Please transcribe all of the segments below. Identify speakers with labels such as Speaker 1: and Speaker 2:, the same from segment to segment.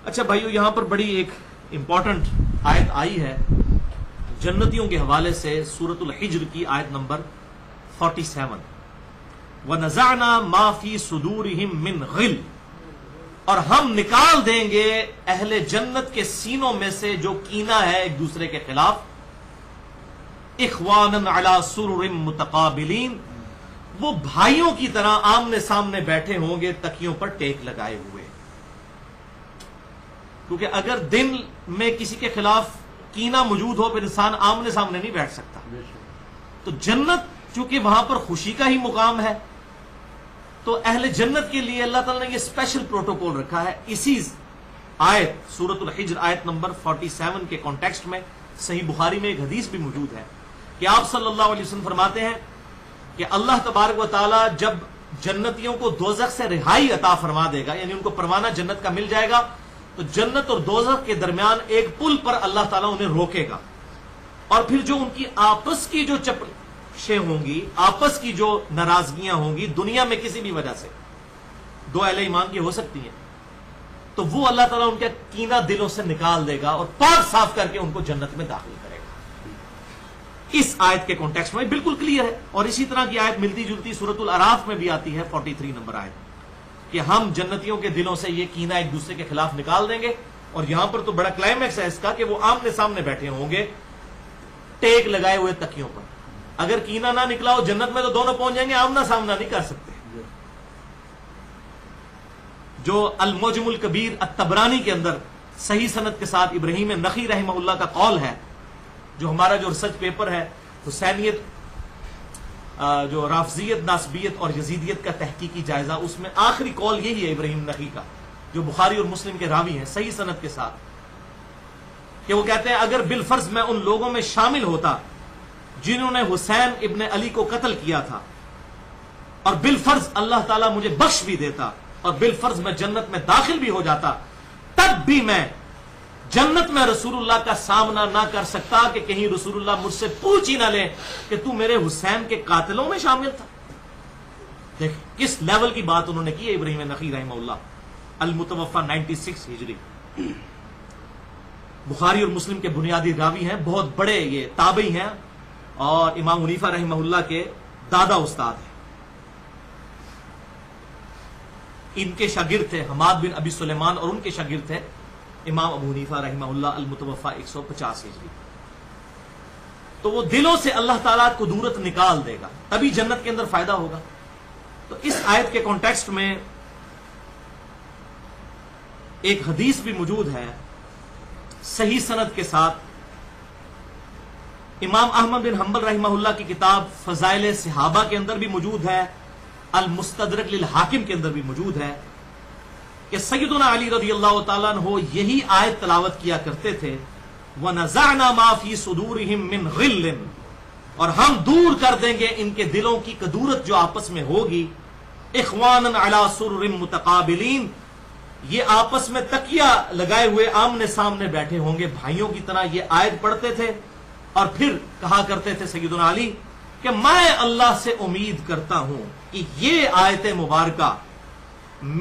Speaker 1: اچھا بھائیو، یہاں پر بڑی ایک امپورٹنٹ آیت آئی ہے جنتیوں کے حوالے سے، سورۃ الحجر کی آیت نمبر 47، وَنَزَعْنَا مَا فِي صُدُورِهِم مِّن غِلٍّ، اور ہم نکال دیں گے اہل جنت کے سینوں میں سے جو کینہ ہے ایک دوسرے کے خلاف، اخواناً علی سرر متقابلین، وہ بھائیوں کی طرح آمنے سامنے بیٹھے ہوں گے تکیوں پر ٹیک لگائے ہوئے، کیونکہ اگر دل میں کسی کے خلاف کینہ موجود ہو پھر انسان آمنے سامنے نہیں بیٹھ سکتا۔ تو جنت چونکہ وہاں پر خوشی کا ہی مقام ہے، تو اہل جنت کے لیے اللہ تعالیٰ نے یہ اسپیشل پروٹوکول رکھا ہے۔ اسی آیت سورۃ الحجر آیت نمبر 47 کے کانٹیکسٹ میں صحیح بخاری میں ایک حدیث بھی موجود ہے کہ آپ صلی اللہ علیہ وسلم فرماتے ہیں کہ اللہ تبارک و تعالیٰ جب جنتیوں کو دوزخ سے رہائی عطا فرما دے گا، یعنی ان کو پروانہ جنت کا مل جائے گا، تو جنت اور دوزخ کے درمیان ایک پل پر اللہ تعالیٰ انہیں روکے گا، اور پھر جو ان کی آپس کی جو چپشیں ہوں گی، آپس کی جو ناراضگیاں ہوں گی دنیا میں کسی بھی وجہ سے، دو اہل ایمان کی ہو سکتی ہیں، تو وہ اللہ تعالیٰ ان کے کینہ دلوں سے نکال دے گا اور پاک صاف کر کے ان کو جنت میں داخل کرے گا۔ اس آیت کے کانٹیکسٹ میں بالکل کلیئر ہے۔ اور اسی طرح کی آیت ملتی جلتی سورۃ الاعراف میں بھی آتی ہے، 43 نمبر آیت، کہ ہم جنتیوں کے دلوں سے یہ کینہ ایک دوسرے کے خلاف نکال دیں گے، اور یہاں پر تو بڑا کلائمیکس ہے اس کا کہ وہ آمنے سامنے بیٹھے ہوں گے ٹیک لگائے ہوئے تکیوں پر۔ اگر کینہ نہ نکلا ہو جنت میں تو دونوں پہنچ جائیں گے، آمنا سامنا نہیں کر سکتے۔ جو المعجم الکبیر الطبرانی کے اندر صحیح سند کے ساتھ ابراہیم نخعی رحمہ اللہ کا قول ہے، جو ہمارا جو ریسرچ پیپر ہے حسینیت، جو رافضیت، ناسبیت اور یزیدیت کا تحقیقی جائزہ، اس میں آخری قول یہی ہے ابراہیم نخعی کا، جو بخاری اور مسلم کے راوی ہیں صحیح سند کے ساتھ، کہ وہ کہتے ہیں اگر بالفرض میں ان لوگوں میں شامل ہوتا جنہوں نے حسین ابن علی کو قتل کیا تھا، اور بالفرض اللہ تعالیٰ مجھے بخش بھی دیتا، اور بالفرض میں جنت میں داخل بھی ہو جاتا، تب بھی میں جنت میں رسول اللہ کا سامنا نہ کر سکتا کہ کہیں رسول اللہ مجھ سے پوچھ ہی نہ لے کہ تو میرے حسین کے قاتلوں میں شامل تھا۔ دیکھ کس لیول کی بات انہوں نے کی ہے ابراہیم نخعی رحمہ اللہ، المتوفى 96 ہجری، بخاری اور مسلم کے بنیادی راوی ہیں، بہت بڑے یہ تابعی ہیں، اور امام حنیفہ رحمہ اللہ کے دادا استاد ہیں۔ ان کے شاگرد تھے حماد بن ابی سلیمان، اور ان کے شاگرد تھے امام ابو حنیفہ رحمہ اللہ، المتوفى 150 ہجری۔ تو وہ دلوں سے اللہ تعالیٰ کو دورت نکال دے گا، تبھی جنت کے اندر فائدہ ہوگا۔ تو اس آیت کے کانٹیکسٹ میں ایک حدیث بھی موجود ہے صحیح سند کے ساتھ، امام احمد بن حنبل رحمہ اللہ کی کتاب فضائل صحابہ کے اندر بھی موجود ہے، المستدرک للحاکم کے اندر بھی موجود ہے، کہ سیدنا علی رضی اللہ تعالیٰ عنہ یہی آیت تلاوت کیا کرتے تھے، وَنَزَعْنَا مَا فِي صُدُورِهِم مِّن غِلٍّ، اور ہم دور کر دیں گے ان کے دلوں کی کدورت جو آپس میں ہوگی، اخواناً علی سرر متقابلین، یہ آپس میں تکیہ لگائے ہوئے آمنے سامنے بیٹھے ہوں گے بھائیوں کی طرح۔ یہ آیت پڑھتے تھے اور پھر کہا کرتے تھے سیدنا علی کہ میں اللہ سے امید کرتا ہوں کہ یہ آیت مبارکہ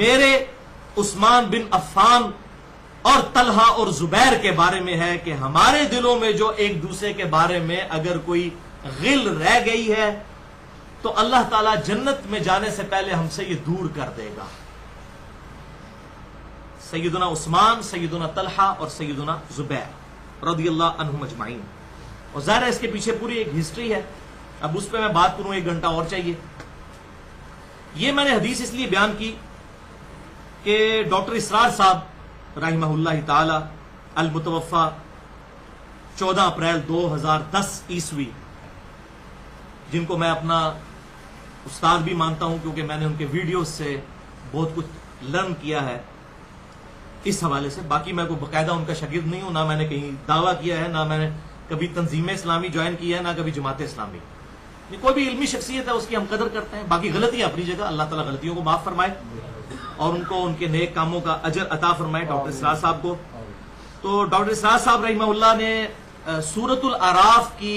Speaker 1: میرے عثمان بن عفان اور طلحہ اور زبیر کے بارے میں ہے، کہ ہمارے دلوں میں جو ایک دوسرے کے بارے میں اگر کوئی غل رہ گئی ہے تو اللہ تعالیٰ جنت میں جانے سے پہلے ہم سے یہ دور کر دے گا۔ سیدنا عثمان، سیدنا طلحہ اور سیدنا زبیر رضی اللہ عنہم اجمعین۔ اور ظاہر ہے اس کے پیچھے پوری ایک ہسٹری ہے، اب اس پہ میں بات کروں 1 گھنٹہ اور چاہیے۔ یہ میں نے حدیث اس لیے بیان کی کہ ڈاکٹر اسرار صاحب رحمہ اللہ تعالی، المتوفى 14 اپریل 2010 عیسوی، جن کو میں اپنا استاد بھی مانتا ہوں کیونکہ میں نے ان کے ویڈیوز سے بہت کچھ لرن کیا ہے اس حوالے سے، باقی میں کوئی باقاعدہ ان کا شاگرد نہیں ہوں، نہ میں نے کہیں دعویٰ کیا ہے، نہ میں نے کبھی تنظیم اسلامی جوائن کی ہے، نہ کبھی جماعت اسلامی۔ کوئی بھی علمی شخصیت ہے اس کی ہم قدر کرتے ہیں، باقی غلطیاں اپنی جگہ، اللہ تعالیٰ غلطیوں کو معاف فرمائے اور ان کو ان کے نیک کاموں کا اجر عطا فرمائے ڈاکٹر اسرار صاحب کو۔ تو ڈاکٹر اسرار صاحب رحمہ اللہ نے سورۃ الاعراف کی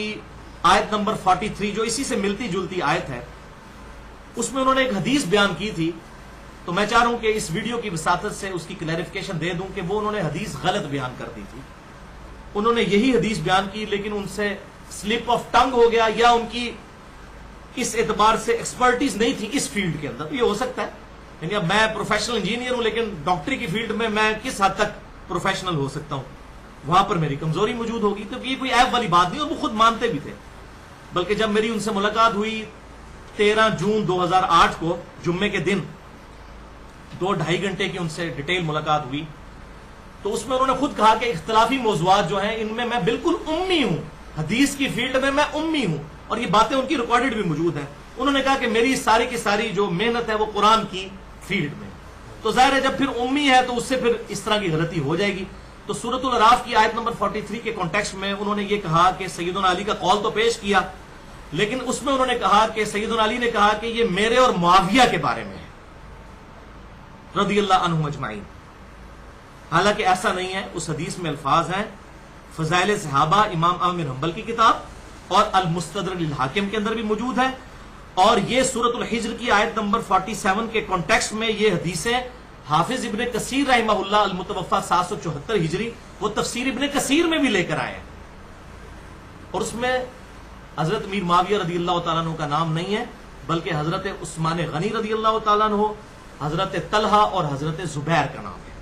Speaker 1: آیت نمبر 43 جو اسی سے ملتی جلتی آیت ہے، اس میں انہوں نے ایک حدیث بیان کی تھی تو میں چاہ رہا ہوں کہ اس ویڈیو کی وساطت سے اس کی کلیریفیکیشن دے دوں کہ وہ انہوں نے حدیث غلط بیان کر دی تھی. انہوں نے یہی حدیث بیان کی لیکن ان سے سلپ آف ٹنگ ہو گیا, یا ان کی اس اعتبار سے ایکسپرٹیز نہیں تھی اس فیلڈ کے اندر. یہ ہو سکتا ہے, یعنی اب میں پروفیشنل انجینئر ہوں لیکن ڈاکٹری کی فیلڈ میں کس حد تک پروفیشنل ہو سکتا ہوں, وہاں پر میری کمزوری موجود ہوگی. تو یہ کوئی عیب والی بات نہیں, اور وہ خود مانتے بھی تھے. بلکہ جب میری ان سے ملاقات ہوئی 13 جون 2008 کو جمعے کے دن, 2-2.5 گھنٹے کی ان سے ڈیٹیل ملاقات ہوئی, تو اس میں انہوں نے خود کہا کہ اختلافی موضوعات جو ہیں ان میں میں بالکل امی ہوں, حدیث کی فیلڈ میں امی ہوں, اور یہ باتیں ان کی ریکارڈڈ بھی موجود ہیں. انہوں نے کہا کہ میری ساری کی ساری جو محنت ہے وہ قرآن کی فیلڈ میں. تو ظاہر ہے جب پھر امی ہے تو اس سے پھر اس طرح کی غلطی ہو جائے گی. تو سورۃ الاعراف کی آیت نمبر 43 کے کانٹیکسٹ میں انہوں نے یہ کہا کہ سیدنا علی کا قول تو پیش کیا, لیکن اس میں انہوں نے کہا کہ سیدنا علی نے کہا کہ یہ میرے اور معاویہ کے بارے میں ہے رضی اللہ عنہم اجمعین. حالانکہ ایسا نہیں ہے. اس حدیث میں الفاظ ہیں فضائل صحابہ امام احمد بن حنبل کی کتاب اور المستدرک للحاکم کے اندر بھی موجود ہے, اور یہ سورۃ الحجر کی آیت نمبر 47 کے کانٹیکسٹ میں یہ حدیثیں حافظ ابن کثیر رحمہ اللہ المتوفی 774 ہجری وہ تفسیر ابن کثیر میں بھی لے کر آئے ہیں, اور اس میں حضرت میر معاویہ رضی اللہ تعالیٰ عنہ کا نام نہیں ہے بلکہ حضرت عثمان غنی رضی اللہ تعالیٰ عنہ, حضرت طلحہ اور حضرت زبیر کا نام ہے,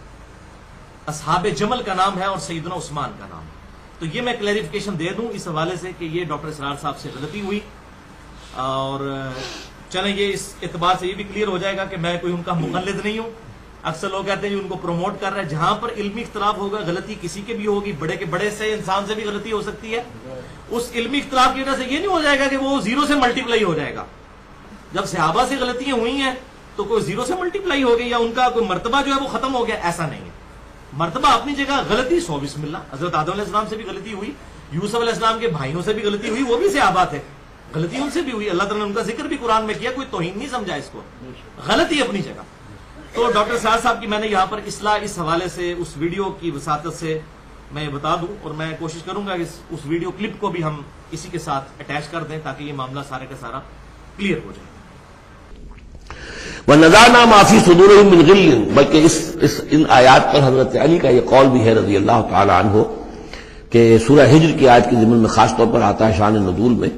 Speaker 1: اصحاب جمل کا نام ہے اور سیدنا عثمان کا نام ہے. تو یہ میں کلیریفیکیشن دے دوں اس حوالے سے کہ یہ ڈاکٹر اسرار صاحب سے غلطی ہوئی, اور چلیں یہ اس اعتبار سے یہ بھی کلیئر ہو جائے گا کہ میں کوئی ان کا مقلد نہیں ہوں. اکثر لوگ کہتے ہیں ان کو پروموٹ کر رہے ہیں. جہاں پر علمی اختلاف ہوگا غلطی کسی کے بھی ہوگی, بڑے کے بڑے سے انسان سے بھی غلطی ہو سکتی ہے. اس علمی اختلاف کی وجہ سے یہ نہیں ہو جائے گا کہ وہ 0 سے ملٹیپلائی ہو جائے گا. جب صحابہ سے غلطیاں ہوئی ہیں تو کوئی 0 سے ملٹیپلائی ہو گئی یا ان کا کوئی مرتبہ جو ہے وہ ختم ہو گیا, ایسا نہیں ہے. مرتبہ اپنی جگہ, غلطی 100 بسم اللہ. حضرت آدم علیہ السلام سے بھی غلطی ہوئی, یوسف علیہ السلام کے بھائیوں سے بھی غلطی ہوئی, وہ بھی صحابہ تھے, غلطی ان سے بھی ہوئی. اللہ تعالیٰ نے ان کا ذکر بھی قرآن میں کیا, کوئی توہین نہیں سمجھا اس کو, غلطی اپنی جگہ. تو ڈاکٹر سعد صاحب کی میں نے یہاں پر اصلاح اس حوالے سے اس ویڈیو کی وساطت سے میں یہ بتا دوں, اور میں کوشش کروں گا کہ اس ویڈیو کلپ کو بھی ہم اسی کے ساتھ اٹیچ کر دیں تاکہ یہ معاملہ سارے کا سارا کلیئر ہو جائے.
Speaker 2: وَنَزَعْنَا مَا فِي صُدُورِهِم مِّن غِلٍّ, بلکہ ان آیات پر حضرت علی کا یہ قول بھی ہے رضی اللہ تعالی عنہ کہ سورہ ہجر کی آیت کے ضمن میں خاص طور پر آتا ہے شان نزول میں,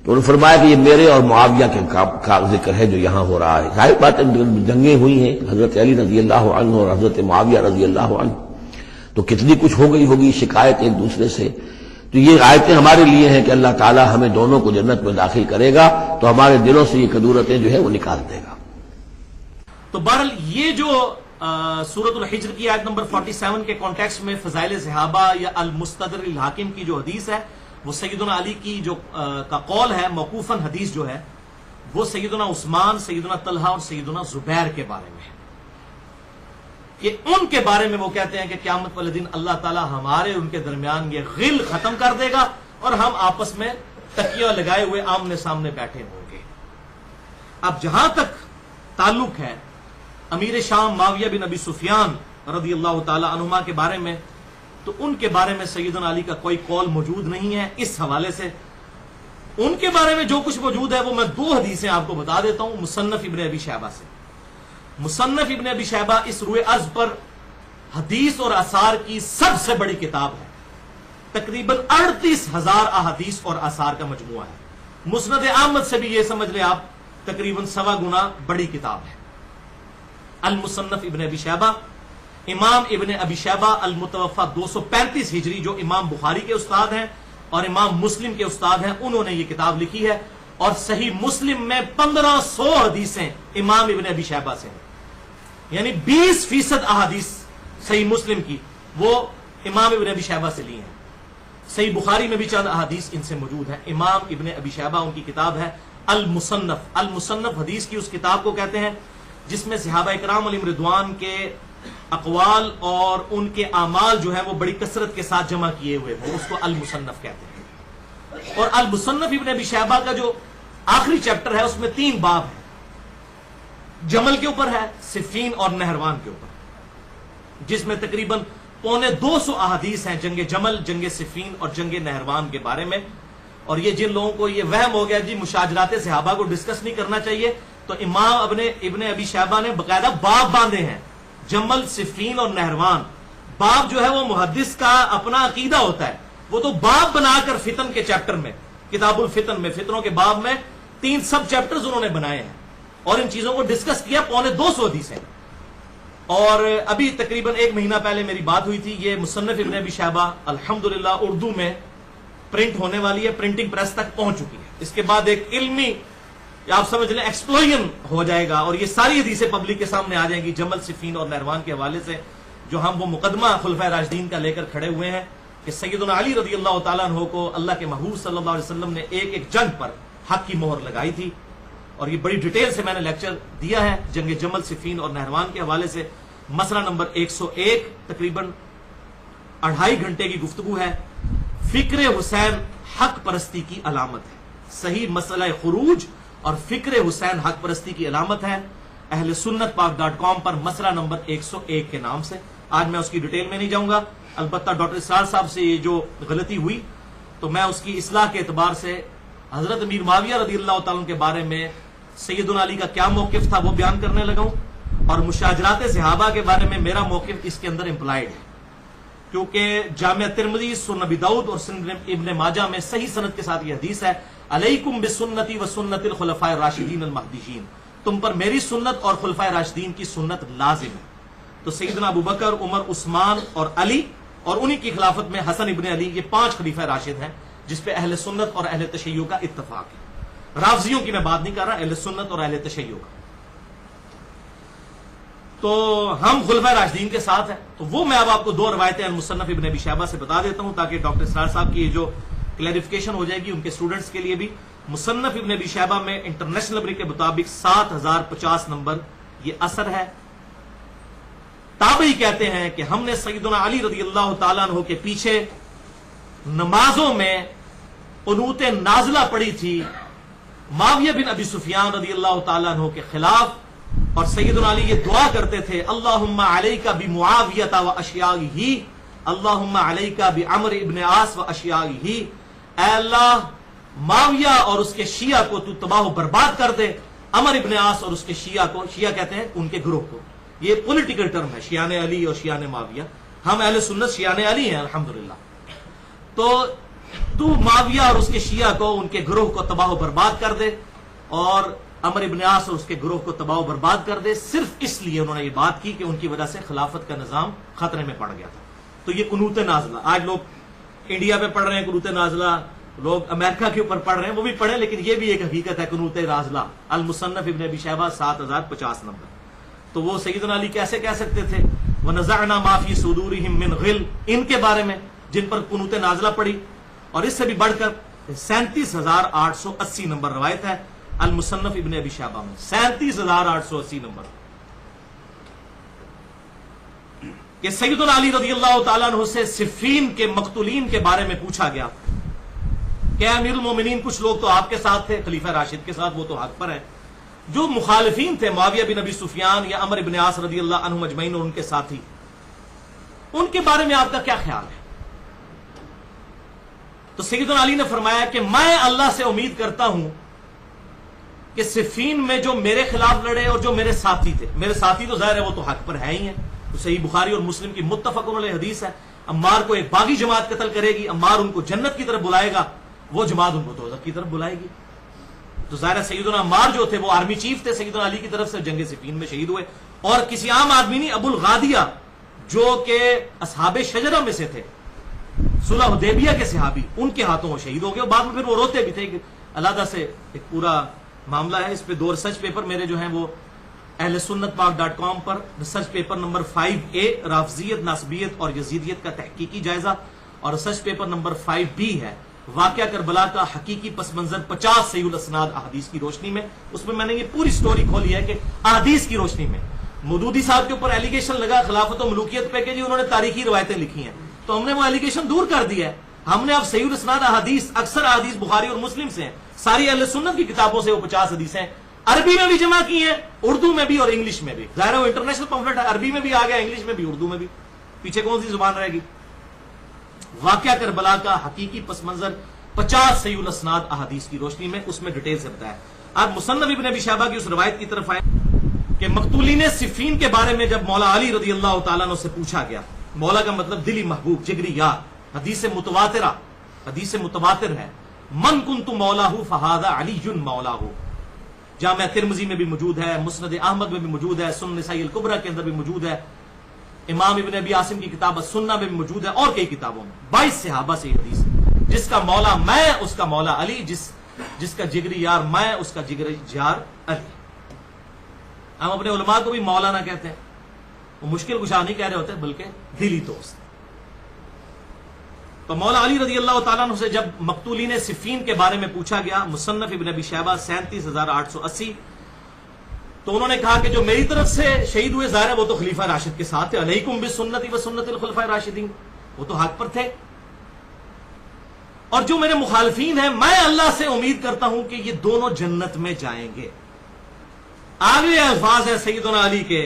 Speaker 2: تو انہوں نے فرمایا کہ یہ میرے اور معاویہ کے کا ذکر ہے جو یہاں ہو رہا ہے. ظاہر بات ہے جنگیں ہوئی ہیں حضرت علی رضی اللہ عنہ اور حضرت معاویہ رضی اللہ عنہ, تو کتنی کچھ ہو گئی ہوگی شکایت ایک دوسرے سے. تو یہ آیتیں ہمارے لیے ہیں کہ اللہ تعالیٰ ہمیں دونوں کو جنت میں داخل کرے گا تو ہمارے دلوں سے یہ کدورتیں جو ہے وہ نکال دے گا.
Speaker 1: تو بہرحال یہ جو سورۃ الحجر کی آیت نمبر 47 کے کانٹیکسٹ میں فضائل صحابہ یا المستدرک للحاکم کی جو حدیث ہے وہ سیدنا علی کی جو کا قول ہے, موقوفاً حدیث جو ہے وہ سیدنا عثمان, سیدنا طلحہ اور سیدنا زبیر کے بارے میں ہے, کہ ان کے بارے میں وہ کہتے ہیں کہ قیامت والے دن اللہ تعالیٰ ہمارے ان کے درمیان یہ غل ختم کر دے گا اور ہم آپس میں تکیہ لگائے ہوئے آمنے سامنے بیٹھے ہوں گے. اب جہاں تک تعلق ہے امیر شام معاویہ بن ابی سفیان رضی اللہ تعالی عنہما کے بارے میں, تو ان کے بارے میں سیدنا علی کا کوئی قول موجود نہیں ہے. اس حوالے سے ان کے بارے میں جو کچھ موجود ہے وہ میں 2 حدیثیں آپ کو بتا دیتا ہوں مصنف ابن ابی شیبہ سے. مصنف ابن ابی شیبہ اس روئے ارض پر حدیث اور آثار کی سب سے بڑی کتاب ہے, تقریباً 38,000 احادیث اور آثار کا مجموعہ ہے. مسند احمد سے بھی یہ سمجھ لیں آپ تقریباً 1.25 گنا بڑی کتاب ہے. المصنف ابن ابی شیبہ, امام ابن ابی شیبہ المتوفی 235 ہجری جو امام بخاری کے استاد ہیں اور امام مسلم کے استاد ہیں, انہوں نے یہ کتاب لکھی ہے, اور صحیح مسلم میں 1500 حدیثیں امام ابن ابی شیبہ سے ہیں, یعنی 20% احادیث صحیح مسلم کی وہ امام ابن ابی شیبہ سے لی ہیں. صحیح بخاری میں بھی چند احادیث ان سے موجود ہیں. امام ابن ابی شیبہ ان کی کتاب ہے المصنف. المصنف حدیث کی اس کتاب کو کہتے ہیں جس میں صحابہ اکرام علیہم رضوان کے اقوال اور ان کے اعمال جو ہیں وہ بڑی کثرت کے ساتھ جمع کیے ہوئے ہیں, اس کو المصنف کہتے ہیں. اور المصنف ابن ابی شیبہ کا جو آخری چیپٹر ہے اس میں 3 باب ہیں. جمل کے اوپر ہے, صفین اور نہروان کے اوپر, جس میں تقریباً 250 احادیث ہیں جنگ جمل, جنگ صفین اور جنگ نہروان کے بارے میں. اور یہ جن لوگوں کو یہ وہم ہو گیا جی مشاجرات صحابہ کو ڈسکس نہیں کرنا چاہیے, تو امام ابن ابی شیبہ نے باقاعدہ باب باندھے ہیں، جمل، صفین اور نہروان۔ باب جو ہے وہ محدث کا اپنا عقیدہ ہوتا ہے، وہ تو باب بنا کر فتن کے چیپٹر میں، کتاب الفتن میں، فتنوں کے باب میں 3 سب چیپٹرز انہوں نے بنائے ہیں اور ان چیزوں کو ڈسکس کیا، 250 حدیثیں۔ اور ابھی تقریباً 1 مہینہ پہلے میری بات ہوئی تھی، یہ مصنف ابن ابی شیبہ الحمدللہ اردو میں پرنٹ ہونے والی ہے، پرنٹنگ پریس تک پہنچ چکی ہے۔ اس کے بعد ایک علمی، آپ سمجھ لیں ایکسپلوژن ہو جائے گا اور یہ ساری حدیثیں پبلک کے سامنے آ جائیں گی جمل، صفین اور نہروان کے حوالے سے، جو ہم وہ مقدمہ خلفائے راشدین کا لے کر کھڑے ہوئے ہیں کہ سیدنا علی رضی اللہ تعالیٰ عنہ کو اللہ کے محبوب صلی اللہ علیہ وسلم نے ایک ایک جنگ پر حق کی مہر لگائی تھی، اور یہ بڑی ڈیٹیل سے میں نے لیکچر دیا ہے جنگ جمل، صفین اور نہروان کے حوالے سے۔ مسئلہ نمبر 101 تقریباً 2.5 گھنٹے کی گفتگو ہے۔ فکر حسین حق پرستی کی علامت ہے، صحیح مسئلہ خروج اور فکر حسین حق پرستی کی علامت ہے، اہل سنت پاک.com پر مسئلہ نمبر 101 کے نام سے۔ آج میں اس کی ڈیٹیل میں نہیں جاؤں گا، البتہ ڈاکٹر اسرار صاحب سے یہ جو غلطی ہوئی تو میں اس کی اصلاح کے اعتبار سے حضرت امیر معاویہ رضی اللہ تعالیٰ عنہ کے بارے میں سیدنا علی کا کیا موقف تھا وہ بیان کرنے لگا ہوں، اور مشاجرات صحابہ کے بارے میں میرا موقف اس کے اندر امپلائڈ ہے، کیونکہ جامعہ ترمذی، سنن نبی داؤد اور سنن ابن ماجہ میں صحیح سند کے ساتھ یہ حدیث ہے، علیکم بسنتی و سنت الخلفاء الراشدین المہدیین، تم پر میری سنت اور خلفائے راشدین کی سنت لازم ہے۔ تو سیدنا ابوبکر، عمر، عثمان اور علی، اور انہی کی خلافت میں حسن ابن علی، یہ 5 خلیفہ راشد ہیں جس پہ اہل سنت اور اہل تشیع کا اتفاق ہے۔ رافضیوں کی میں بات نہیں کر رہا، اہل سنت اور اہل تشیع کا۔ تو ہم خلفائے راشدین کے ساتھ ہیں، تو وہ میں اب آپ کو 2 روایتیں مصنف ابن ابی شیبہ سے بتا دیتا ہوں تاکہ ڈاکٹر اسرار صاحب کی جو کلیریفیکیشن ہو جائے گی ان کے اسٹوڈنٹس کے لیے بھی۔ مصنف ابن ابی شیبہ میں انٹرنیشنل نمبر کے مطابق 7050 نمبر یہ اثر ہے۔ تابعی کہتے ہیں کہ ہم نے سیدنا علی رضی اللہ تعالیٰ عنہ کے پیچھے نمازوں میں قنوت نازلہ پڑھی تھی معاویہ بن ابی سفیان رضی اللہ تعالیٰ عنہ کے خلاف، اور سیدنا علی یہ دعا کرتے تھے، اللہم علیک بمعاویہ و اشیاءہ، اللہم علیک بعمر ابن عاص و اشیاءہ، اے اللہ معاویہ اور اس کے شیعہ کو تو تباہ و برباد کر دے، عمر ابن عاص اور اس کے شیعہ کو، شیعہ کہتے ہیں ان کے گروہ کو، یہ پولیٹیکل ٹرم ہے، شیعان علی اور شیعان معاویہ، ہم اہل سنت شیعان علی ہیں الحمدللہ، تو معاویہ اور اس کے شیعہ کو، ان کے گروہ کو تباہ و برباد کر دے، اور عمر ابن عاص اور اس کے گروہ کو تباہ و برباد کر دے، صرف اس لیے انہوں نے یہ بات کی کہ ان کی وجہ سے خلافت کا نظام خطرے میں پڑ گیا تھا۔ تو یہ قنوت نازلہ، آج لوگ انڈیا پہ پڑھ رہے ہیں قنوت نازلہ، لوگ امریکہ کے اوپر پڑھ رہے ہیں، وہ بھی پڑھیں، لیکن یہ بھی ایک حقیقت ہے قنوت نازلہ، المصنف ابن ابی شیبہ 7050 نمبر۔ تو وہ سیدنا علی کیسے کہہ سکتے تھے وَنَزَعْنَا مَا فِي صُدُورِهِم مِّن غِلٍّ، ان کے بارے میں جن پر قنوت نازلہ پڑی، اور اس سے بھی بڑھ کر 37880 نمبر روایت ہے المصنف ابن ابی شیبہ میں، 37880 نمبر، کہ سیدنا علی رضی اللہ تعالیٰ عنہ سے صفین کے مقتولین کے بارے میں پوچھا گیا کہ امیر المومنین کچھ لوگ تو آپ کے ساتھ تھے، خلیفہ راشد کے ساتھ، وہ تو حق پر ہیں، جو مخالفین تھے معاویہ بن ابی سفیان یا عمر ابن عاص رضی اللہ عنہم اجمعین اور ان کے ساتھی، ان کے بارے میں آپ کا کیا خیال ہے؟ تو سیدنا علی نے فرمایا کہ میں اللہ سے امید کرتا ہوں کہ صفین میں جو میرے خلاف لڑے اور جو میرے ساتھی تھے، میرے ساتھی تو ظاہر ہے وہ تو حق پر ہے ہی ہیں، تو صحیح بخاری اور مسلم کی متفق علیہ حدیث ہے، عمار کو ایک باغی جماعت قتل کرے گی، عمار ان کو جنت کی طرف بلائے گا، وہ جماعت ان کو دوزخ کی طرف بلائے گی۔ تو ظاہر ہے سیدنا عمار جو تھے وہ آرمی چیف تھے سیدنا علی کی طرف سے، جنگ صفین میں شہید ہوئے، اور کسی عام آدمی نہیں، ابو الغادیہ جو کہ اصحاب شجرہ میں سے تھے، صلح حدیبیہ کے صحابی، ان کے ہاتھوں وہ شہید ہو گئے، اور بعد میں پھر وہ روتے بھی تھے کہ علیحدہ سے ایک پورا معاملہ ہے، اس پہ 2 ریسرچ پیپر میرے جو ہیں وہ اہل سنت پاک.com پر ریسرچ پیپر نمبر 5A رافضیت، ناصبیت اور یزیدیت کا تحقیقی جائزہ، اور ریسرچ پیپر نمبر 5B ہے واقعہ کربلا کا حقیقی پس منظر 50 صحیح الاسناد احادیث کی روشنی میں، اس میں نے یہ پوری سٹوری کھولی ہے کہ احادیث کی روشنی میں مودودی صاحب کے اوپر ایلیگیشن لگا خلافت و ملوکیت پہ کہ جی انہوں نے تاریخی روایتیں لکھی ہیں، تو ہم نے وہ ایلیگیشن دور کر دیا ہے، ہم نے اب صحیح الاسناد احادیث، اکثر احادیث بخاری اور مسلم سے ہیں، ساری اہل سنت کی کتابوں سے وہ 50 حدیثیں عربی میں بھی جمع کی ہیں، اردو میں بھی اور انگلش میں بھی، ظاہر ہے وہ انٹرنیشنل پمفلٹ ہے، عربی میں بھی آ گیا، انگلش میں بھی، اردو میں بھی، پیچھے کون سی زبان رہے گی؟ واقعہ کربلا کا حقیقی پس منظر 50 صحیح الاسناد احادیث کی روشنی میں، اس میں ڈیٹیل سے بتایا۔ آپ مصنف ابن ابی شیبہ کی اس روایت کی طرف آئے کہ مقتولین صفین کے بارے میں جب مولا علی رضی اللہ تعالیٰ عنہ سے پوچھا گیا، مولا کا مطلب دلی محبوب، جگری یار، حدیث متواتر ہے، من کنت مولاہ فہذا علی مولاہ، جامع ترمذی میں بھی موجود ہے، مسند احمد میں بھی موجود ہے، سنن نسائی الکبریٰ کے اندر بھی موجود ہے، امام ابن ابی عاصم کی کتاب السنہ میں بھی موجود ہے، اور کئی کتابوں میں 22 صحابہ سے یہ حدیث ہے، جس کا مولا میں اس کا مولا علی، جس کا جگری یار میں اس کا جگری یار علی۔ ہم اپنے علماء کو بھی مولانا کہتے ہیں، وہ مشکل کشا نہیں کہہ رہے ہوتے بلکہ دلی دوست۔ تو مولا علی رضی اللہ تعالیٰ عنہ سے جب مقتولین صفین کے بارے میں پوچھا گیا، مصنف ابن ابی شیبہ 37,880، تو انہوں نے کہا کہ جو میری طرف سے شہید ہوئے ظاہر ہے وہ تو خلیفہ راشد کے ساتھ تھے، علیکم بسنتی و سنت الخلفاء الراشدین، وہ تو حق پر تھے، اور جو میرے مخالفین ہیں میں اللہ سے امید کرتا ہوں کہ یہ دونوں جنت میں جائیں گے۔ آگے الفاظ ہیں سیدنا علی کے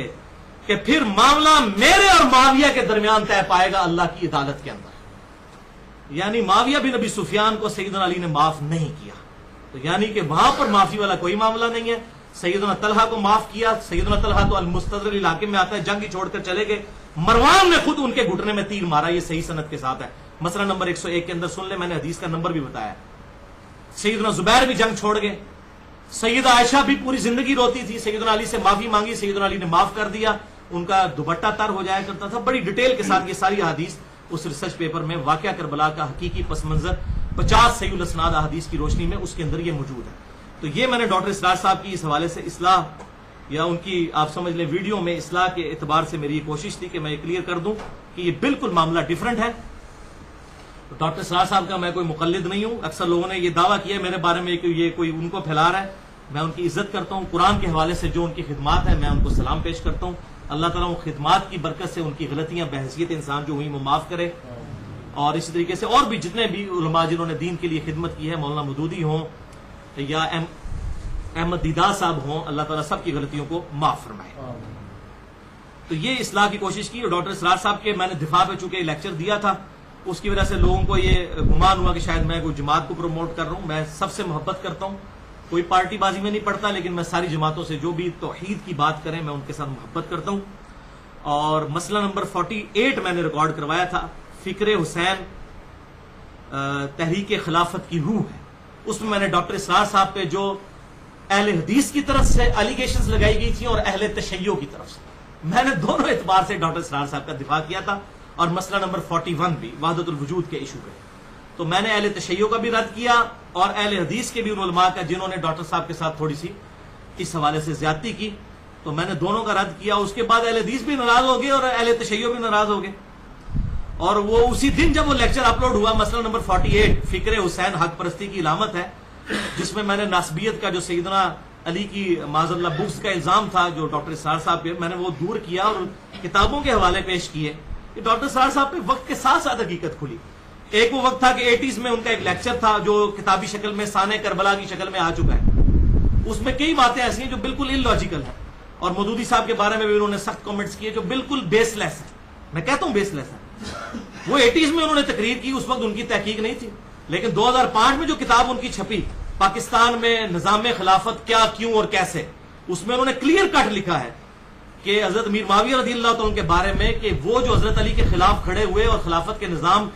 Speaker 1: کہ پھر معاملہ میرے اور معاویہ کے درمیان طے پائے گا اللہ کی عدالت کے اندر، یعنی معاویہ بن ابی سفیان کو سیدنا علی نے معاف نہیں کیا، تو یعنی کہ وہاں پر معافی والا کوئی معاملہ نہیں ہے۔ سیدنا طلحہ کو معاف کیا، سیدنا طلحہ تو المستدرک علاقے میں آتا ہے، جنگ ہی چھوڑ کر چلے گئے، مروان نے خود ان کے گھٹنے میں تیر مارا، یہ صحیح سند کے ساتھ ہے، مسئلہ نمبر 101 کے اندر سن لیں، میں نے حدیث کا نمبر بھی بتایا۔ سیدنا زبیر بھی جنگ چھوڑ گئے، سیدہ عائشہ بھی پوری زندگی روتی تھی، سیدنا علی سے معافی مانگی، سیدنا علی نے معاف کر دیا، ان کا دوپٹہ تر ہو جایا کرتا تھا، بڑی ڈیٹیل کے ساتھ یہ ساری احادیث اس ریسرچ پیپر میں واقعہ کربلا کا حقیقی پس منظر 50 صحیح الاسناد احادیث کی روشنی میں اس کے اندر یہ موجود ہے۔ تو یہ میں نے ڈاکٹر اسرار صاحب کی اس حوالے سے اصلاح یا ان کی آپ سمجھ لیں ویڈیو میں اصلاح کے اعتبار سے میری یہ کوشش تھی کہ میں یہ کلیئر کر دوں کہ یہ بالکل معاملہ ڈیفرنٹ ہے۔ تو ڈاکٹر اسرار صاحب کا میں کوئی مقلد نہیں ہوں، اکثر لوگوں نے یہ دعویٰ کیا میرے بارے میں کہ یہ کوئی ان کو پھیلا رہا ہے، میں ان کی عزت کرتا ہوں، قرآن کے حوالے سے جو ان کی خدمات ہیں میں ان کو سلام پیش کرتا ہوں، اللہ تعالیٰ ان خدمات کی برکت سے ان کی غلطیاں بحیثیت انسان جو ہوئی وہ معاف کرے، اور اسی طریقے سے اور بھی جتنے بھی علماء جنہوں نے دین کے لیے خدمت کی ہے، مولانا مودودی ہوں یا احمد دیدار صاحب ہوں، اللہ تعالیٰ سب کی غلطیوں کو معاف فرمائے۔ تو یہ اصلاح کی کوشش کی، اور ڈاکٹر اسرار صاحب کے میں نے دفاع پہ چونکہ لیکچر دیا تھا، اس کی وجہ سے لوگوں کو یہ گمان ہوا کہ شاید میں کوئی جماعت کو پروموٹ کر رہا ہوں۔ میں سب سے محبت کرتا ہوں، کوئی پارٹی بازی میں نہیں پڑتا، لیکن میں ساری جماعتوں سے جو بھی توحید کی بات کریں میں ان کے ساتھ محبت کرتا ہوں۔ اور مسئلہ نمبر 48 میں نے ریکارڈ کروایا تھا، فکر حسین تحریک خلافت کی روح ہے، اس میں نے ڈاکٹر اسرار صاحب پہ جو اہل حدیث کی طرف سے الیگیشنز لگائی گئی تھی اور اہل تشیع کی طرف سے، میں نے دونوں اعتبار سے ڈاکٹر اسرار صاحب کا دفاع کیا تھا، اور مسئلہ نمبر 41 بھی وحدت الوجود کے ایشو پہ، تو میں نے اہل تشیع کا بھی رد کیا اور اہل حدیث کے بھی ان علماء کا جنہوں نے ڈاکٹر صاحب کے ساتھ تھوڑی سی اس حوالے سے زیادتی کی، تو میں نے دونوں کا رد کیا۔ اس کے بعد اہل حدیث بھی ناراض ہو گئے اور اہل تشیع بھی ناراض ہو گئے، اور وہ اسی دن جب وہ لیکچر اپلوڈ ہوا، مسئلہ نمبر 48 فکر حسین حق پرستی کی علامت ہے، جس میں میں نے ناسبیت کا جو سیدنا علی کی معاذ اللہ بغض کا الزام تھا جو ڈاکٹر اسرار صاحب پہ، میں نے وہ دور کیا اور کتابوں کے حوالے پیش کیے کہ ڈاکٹر اسرار صاحب پہ وقت کے ساتھ ساتھ حقیقت کھلی۔ ایک وہ وقت تھا کہ 80s میں ان کا ایک لیکچر تھا جو کتابی شکل میں سانح کربلا کی شکل میں آ چکا ہے، اس میں کئی باتیں ایسی ہیں جو بالکل ان لاجیکل ہیں، اور مودودی صاحب کے بارے میں بھی انہوں نے سخت کامنٹس کیے جو بالکل بیس لیس ہیں، میں کہتا ہوں بیس لیس ہے۔ وہ 80s میں انہوں نے تقریر کی، اس وقت ان کی تحقیق نہیں تھی، لیکن 2005 میں جو کتاب ان کی چھپی پاکستان میں نظام خلافت کیا کیوں اور کیسے، اس میں انہوں نے کلیئر کٹ لکھا ہے کہ حضرت امیر معاویہ رضی اللہ تعالیٰ کے بارے میں کہ وہ جو حضرت علی کے خلاف کھڑے ہوئے اور خلافت کے نظام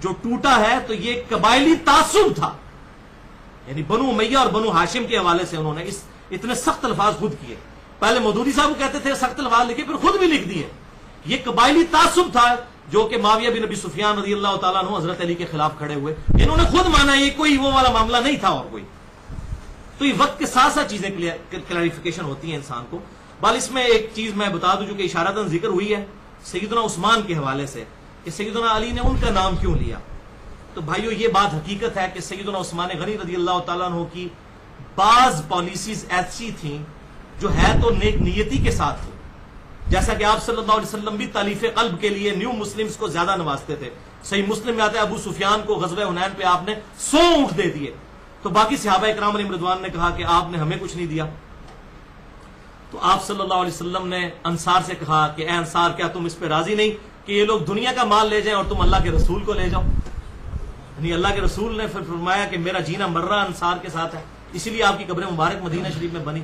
Speaker 1: جو ٹوٹا ہے تو یہ قبائلی تعصب تھا، یعنی بنو امیہ اور بنو ہاشم کے حوالے سے انہوں نے اتنے سخت الفاظ خود کیے، پہلے مودودی صاحب کو کہتے تھے سخت الفاظ لکھے، پھر خود بھی لکھ دیے، یہ قبائلی تعصب تھا جو کہ معاویہ بن ابی سفیان رضی اللہ تعالیٰ عنہ حضرت علی کے خلاف کھڑے ہوئے، انہوں نے خود مانا یہ کوئی وہ والا معاملہ نہیں تھا اور کوئی۔ تو یہ وقت کے ساتھ ساتھ چیزیں کلیریفیکیشن ہوتی ہیں انسان کو۔ بال اس میں ایک چیز میں بتا دوں جو کہ اشارتاً ذکر ہوئی ہے سیدنا عثمان کے حوالے سے کہ سیدنا علی نے ان کا نام کیوں لیا، تو بھائیو یہ بات حقیقت ہے کہ سیدنا عثمان غنی رضی اللہ تعالیٰ عنہ کی بعض پالیسیز ایسی تھیں جو ہے تو نیک نیتی کے ساتھ تھی، جیسا کہ آپ صلی اللہ علیہ وسلم بھی تالیف قلب کے لیے نیو مسلمز کو زیادہ نوازتے تھے۔ صحیح مسلم میں آتا ہے ابو سفیان کو غزوہ حنین پہ آپ نے 100 اونٹ دے دیے، تو باقی صحابہ اکرام علیہم رضوان نے کہا کہ آپ نے ہمیں کچھ نہیں دیا، تو آپ صلی اللہ علیہ وسلم نے انصار سے کہا کہ اے انصار کیا تم اس پہ راضی نہیں کہ یہ لوگ دنیا کا مال لے جائیں اور تم اللہ کے رسول کو لے جاؤ؟ یعنی اللہ کے رسول نے پھر فرمایا کہ میرا جینا مرنا انصار کے ساتھ ہے، اسی لیے آپ کی قبر مبارک مدینہ شریف میں بنی.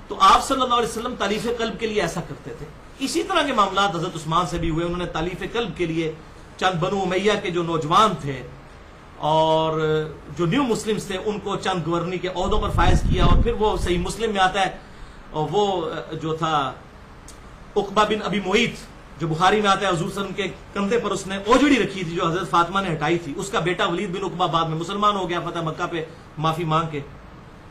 Speaker 1: تو آپ صلی اللہ علیہ وسلم تالیف قلب کے لیے ایسا کرتے تھے. اسی طرح کے معاملات حضرت عثمان سے بھی ہوئے. انہوں نے تالیف قلب کے لیے چند بنو امیہ کے جو نوجوان تھے اور جو نیو مسلمز تھے ان کو چند گورنی کے عہدوں پر فائز کیا. اور پھر وہ صحیح مسلم میں آتا ہے، اور وہ جو تھا عقبہ بن ابی معیط جو بخاری میں آتا ہے، حضور صلی اللہ علیہ وسلم کے کندھے پر اس نے اوجڑی رکھی تھی جو حضرت فاطمہ نے ہٹائی تھی. اس کا بیٹا ولید بن عقبہ بعد میں مسلمان ہو گیا فتح مکہ پہ معافی مانگ کے،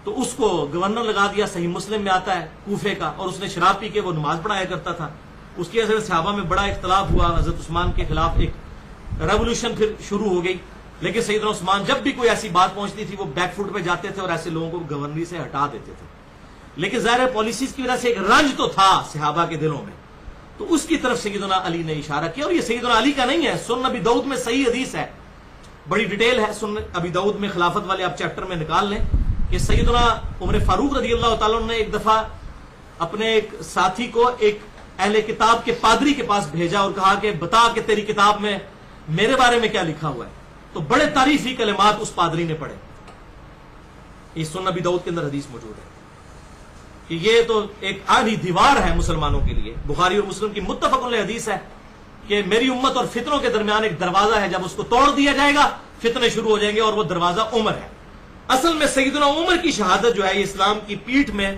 Speaker 1: تو اس کو گورنر لگا دیا. صحیح مسلم میں آتا ہے کوفے کا، اور اس نے شراب پی کے وہ نماز پڑھایا کرتا تھا. اس کی وجہ سے صحابہ میں بڑا اختلاف ہوا. حضرت عثمان کے خلاف ایک ریولوشن پھر شروع ہو گئی. لیکن سیدنا عثمان جب بھی کوئی ایسی بات پہنچتی تھی وہ بیک فٹ پہ جاتے تھے اور ایسے لوگوں کو گورنری سے ہٹا دیتے تھے. لیکن ظاہر پالیسیز کی وجہ سے ایک رنج تو تھا صحابہ کے دلوں میں، تو اس کی طرف سیدنا علی نے اشارہ کیا. اور یہ سیدنا علی کا نہیں ہے، سنن ابی داؤد میں صحیح حدیث ہے، بڑی ڈیٹیل ہے سنن ابی داؤد میں. خلافت والے آپ چیپٹر میں نکال لیں کہ سیدنا عمر فاروق رضی اللہ تعالیٰ عنہ نے ایک دفعہ اپنے ایک ساتھی کو ایک اہل کتاب کے پادری کے پاس بھیجا اور کہا کہ بتا کہ تیری کتاب میں میرے بارے میں کیا لکھا ہوا ہے. تو بڑے تعریفی کلمات اس پادری نے پڑھے. یہ سنن ابی داؤد کے اندر حدیث موجود ہے کہ یہ تو ایک آدھی دیوار ہے مسلمانوں کے لیے. بخاری اور مسلم کی متفق علیہ حدیث ہے کہ میری امت اور فتنوں کے درمیان ایک دروازہ ہے، جب اس کو توڑ دیا جائے گا فتنے شروع ہو جائیں گے، اور وہ دروازہ عمر ہے. اصل میں سیدنا عمر کی شہادت جو ہے یہ اسلام کی پیٹھ میں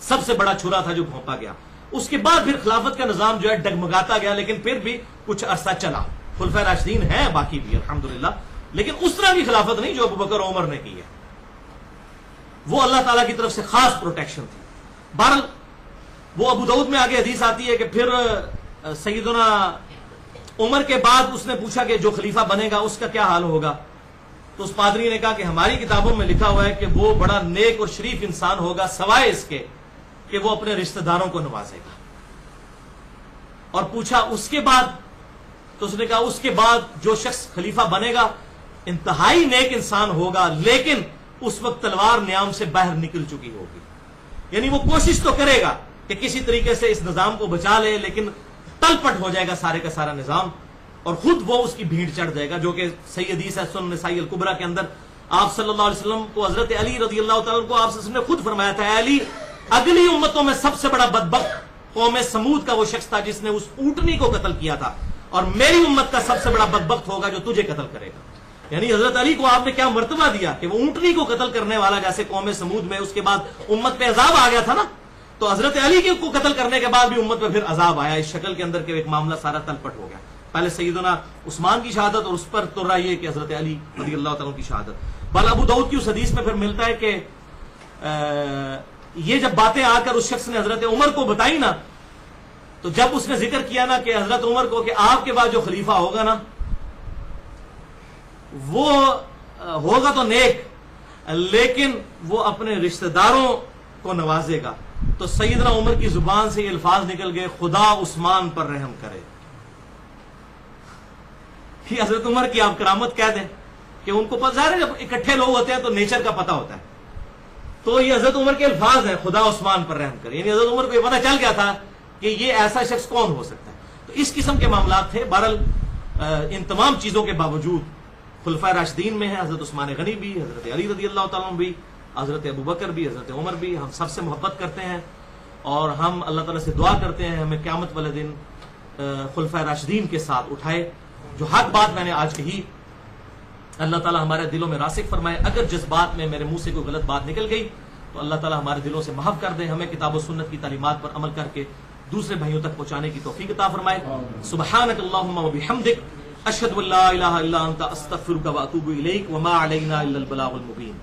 Speaker 1: سب سے بڑا چھرا تھا جو بھونپا گیا. اس کے بعد پھر خلافت کا نظام جو ہے ڈگمگاتا گیا، لیکن پھر بھی کچھ عرصہ چلا. خلفائے راشدین ہیں باقی بھی الحمدللہ، لیکن اس طرح کی خلافت نہیں جو ابوبکر عمر نے کی ہے. وہ اللہ تعالیٰ کی طرف سے خاص پروٹیکشن تھی. بہرحال وہ ابو داؤد میں آگے حدیث آتی ہے کہ پھر سیدنا عمر کے بعد اس نے پوچھا کہ جو خلیفہ بنے گا اس کا کیا حال ہوگا. تو اس پادری نے کہا کہ ہماری کتابوں میں لکھا ہوا ہے کہ وہ بڑا نیک اور شریف انسان ہوگا، سوائے اس کے کہ وہ اپنے رشتہ داروں کو نوازے گا. اور پوچھا اس کے بعد، تو اس نے کہا اس کے بعد جو شخص خلیفہ بنے گا انتہائی نیک انسان ہوگا، لیکن اس وقت تلوار نیام سے باہر نکل چکی ہوگی. یعنی وہ کوشش تو کرے گا کہ کسی طریقے سے اس نظام کو بچا لے، لیکن تلپٹ ہو جائے گا سارے کا سارا نظام، اور خود وہ اس کی بھیڑ چڑھ جائے گا. جو کہ صحیح حدیث ہے سنن نسائی الکبریٰ کے اندر. آپ صلی اللہ علیہ وسلم کو حضرت علی رضی اللہ تعالیٰ کو آپ صلی اللہ علیہ وسلم نے خود فرمایا تھا، اے علی اگلی امتوں میں سب سے بڑا بدبخت قوم سمود کا وہ شخص تھا جس نے اس اونٹنی کو قتل کیا تھا، اور میری امت کا سب سے بڑا بدبخت ہوگا جو تجھے قتل کرے گا. یعنی حضرت علی کو آپ نے کیا مرتبہ دیا کہ وہ اونٹنی کو قتل کرنے والا، جیسے قوم سمود میں اس کے بعد امت پہ عذاب آ گیا تھا نا، تو حضرت علی کو قتل کرنے کے بعد بھی امت پہ پھر عذاب آیا اس شکل کے اندر کہ ایک معاملہ سارا تلپٹ ہو گیا. پہلے سیدنا عثمان کی شہادت اور اس پر تو رہا یہ کہ حضرت علی رضی اللہ تعالیٰ کی شہادت. بل ابو داؤد کی اس حدیث میں پھر ملتا ہے کہ یہ جب باتیں آ کر اس شخص نے حضرت عمر کو بتائی نا، تو جب اس نے ذکر کیا نا کہ حضرت عمر کو کہ آپ کے بعد جو خلیفہ ہوگا نا وہ ہوگا تو نیک، لیکن وہ اپنے رشتہ داروں کو نوازے گا، تو سیدنا عمر کی زبان سے یہ الفاظ نکل گئے، خدا عثمان پر رحم کرے. کہ حضرت عمر کی آپ کرامت کہہ دیں کہ ان کو ظاہر ہے جب اکٹھے لوگ ہوتے ہیں تو نیچر کا پتہ ہوتا ہے. تو یہ حضرت عمر کے الفاظ ہیں، خدا عثمان پر رحم کرے. یعنی حضرت عمر کو یہ پتہ چل گیا تھا کہ یہ ایسا شخص کون ہو سکتا ہے. تو اس قسم کے معاملات تھے. بہرحال ان تمام چیزوں کے باوجود خلفائے راشدین میں ہیں حضرت عثمان غنی بھی، حضرت علی رضی اللہ تعالیٰ عنہ بھی، حضرت ابوبکر بھی، حضرت عمر بھی. ہم سب سے محبت کرتے ہیں اور ہم اللہ تعالیٰ سے دعا کرتے ہیں ہمیں قیامت والے دن خلفائے راشدین کے ساتھ اٹھائے. جو حق بات میں نے آج کہی اللہ تعالیٰ ہمارے دلوں میں راسخ فرمائے. اگر جذبات میں میرے منہ سے کوئی غلط بات نکل گئی تو اللہ تعالیٰ ہمارے دلوں سے معاف کر دے. ہمیں کتاب و سنت کی تعلیمات پر عمل کر کے دوسرے بھائیوں تک پہنچانے کی توفیق عطا فرمائے. سبحانک اللہم و بحمدک، اشہد ان لا الہ الا انت، استغفرک و اتوب الیک، وما علینا الا البلاغ المبین.